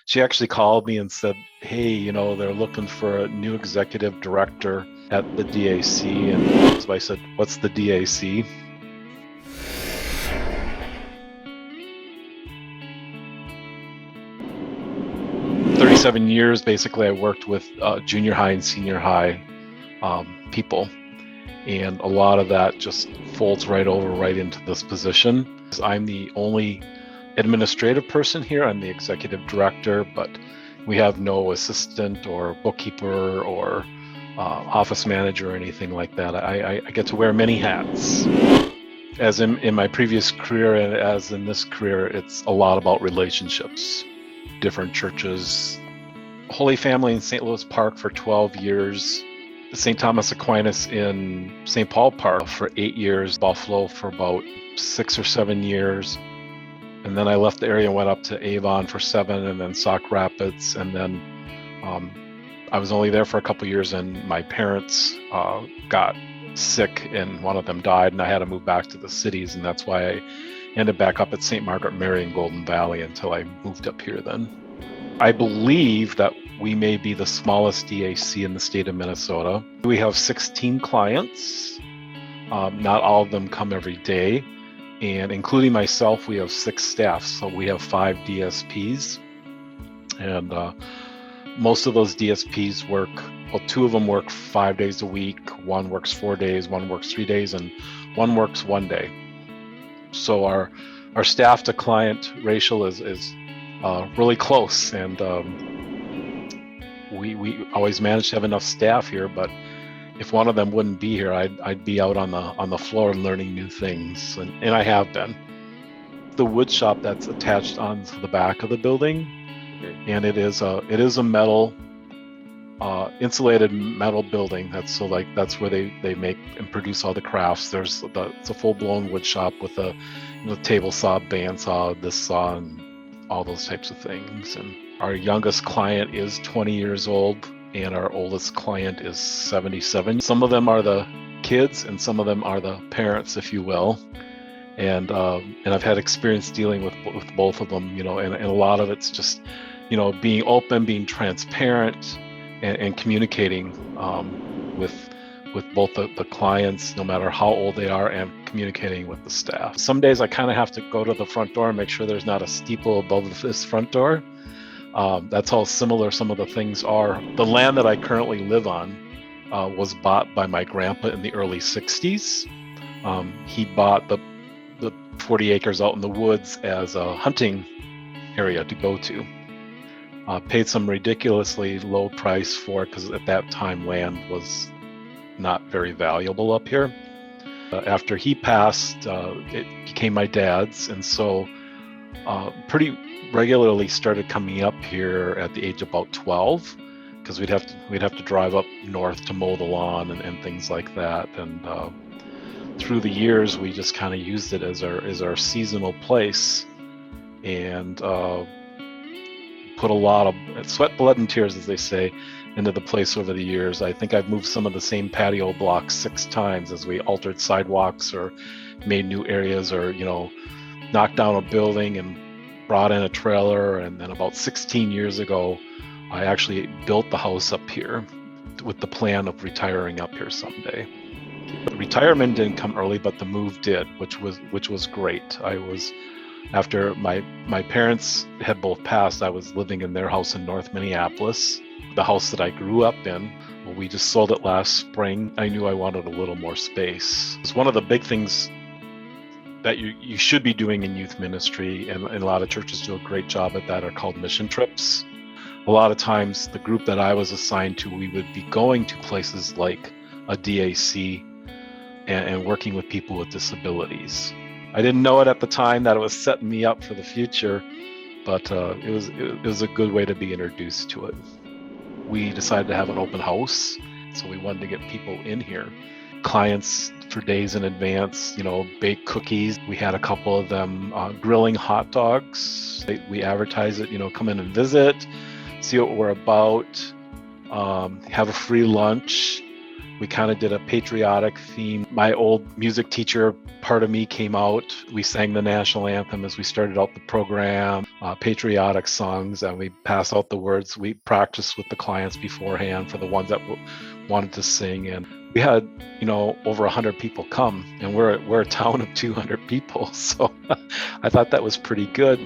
She actually called me and said, hey, they're looking for a new executive director at the DAC. And so I said, what's the DAC? For 37 years, basically, I worked with junior high and senior high people. And a lot of that just folds right into this position. I'm the only administrative person here. I'm the executive director, but we have no assistant or bookkeeper or office manager or anything like that. I get to wear many hats. As in my previous career and as in this career, it's a lot about relationships, different churches. Holy Family in St. Louis Park for 12 years. St. Thomas Aquinas in St. Paul Park for 8 years, Buffalo for about 6 or 7 years. And then I left the area and went up to Avon for 7, and then Sauk Rapids. And then I was only there for a couple years, and my parents got sick and one of them died, and I had to move back to the cities. And that's why I ended back up at St. Margaret Mary in Golden Valley until I moved up here then. I believe that we may be the smallest DAC in the state of Minnesota. We have 16 clients. Not all of them come every day. And including myself, we have 6 staff. So we have 5 DSPs. And most of those DSPs work, 2 of them work 5 days a week. 1 works 4 days, 1 works 3 days, and 1 works 1 day. So our staff to client ratio is really close. And we always manage to have enough staff here, but if one of them wouldn't be here, I'd be out on the floor learning new things, and I have been. The wood shop that's attached onto the back of the building, and it is a metal insulated metal building. That's where they make and produce all the crafts. It's a full-blown wood shop with a table saw, bandsaw, this saw, and all those types of things. And our youngest client is 20 years old, and our oldest client is 77. Some of them are the kids, and some of them are the parents, if you will. And I've had experience dealing with both of them, and a lot of it's just, being open, being transparent, and communicating with both the clients, no matter how old they are, and communicating with the staff. Some days I kind of have to go to the front door and make sure there's not a steeple above this front door. That's how similar some of the things are. The land that I currently live on was bought by my grandpa in the early 60s. He bought the 40 acres out in the woods as a hunting area to go to. Paid some ridiculously low price for it because at that time land was not very valuable up here. After he passed, it became my dad's, and so pretty regularly started coming up here at the age of about 12, because we'd have to drive up north to mow the lawn and things like that. And through the years, we just kind of used it as our seasonal place, and put a lot of sweat, blood, and tears, as they say, into the place over the years. I think I've moved some of the same patio blocks 6 times as we altered sidewalks or made new areas, or knocked down a building and brought in a trailer. And then about 16 years ago, I actually built the house up here with the plan of retiring up here someday. The retirement didn't come early, but the move did, which was great. After my parents had both passed, I was living in their house in North Minneapolis, the house that I grew up in. Well, we just sold it last spring. I knew I wanted a little more space. It's one of the big things that you should be doing in youth ministry, and a lot of churches do a great job at that, are called mission trips. A lot of times, the group that I was assigned to, we would be going to places like a DAC and working with people with disabilities. I didn't know it at the time that it was setting me up for the future, but it was a good way to be introduced to it. We decided to have an open house, so we wanted to get people in here. Clients for days in advance, bake cookies. We had a couple of them grilling hot dogs. We advertise it, come in and visit, see what we're about, have a free lunch. We kind of did a patriotic theme. My old music teacher, part of me, came out. We sang the national anthem as we started out the program, patriotic songs, and we pass out the words. We practiced with the clients beforehand for the ones that wanted to sing. And we had, over 100 people come, and we're a town of 200 people. So I thought that was pretty good.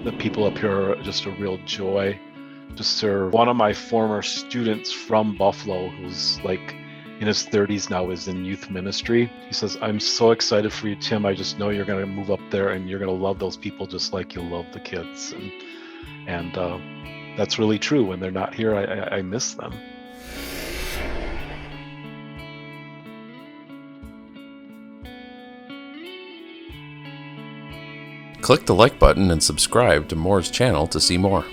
The people up here are just a real joy to serve. One of my former students from Buffalo, who's like in his 30s now, is in youth ministry. He says, "I'm so excited for you, Tim. I just know you're going to move up there and you're going to love those people just like you love the kids." And that's really true. When they're not here, I miss them. Click the like button and subscribe to Moore's channel to see more.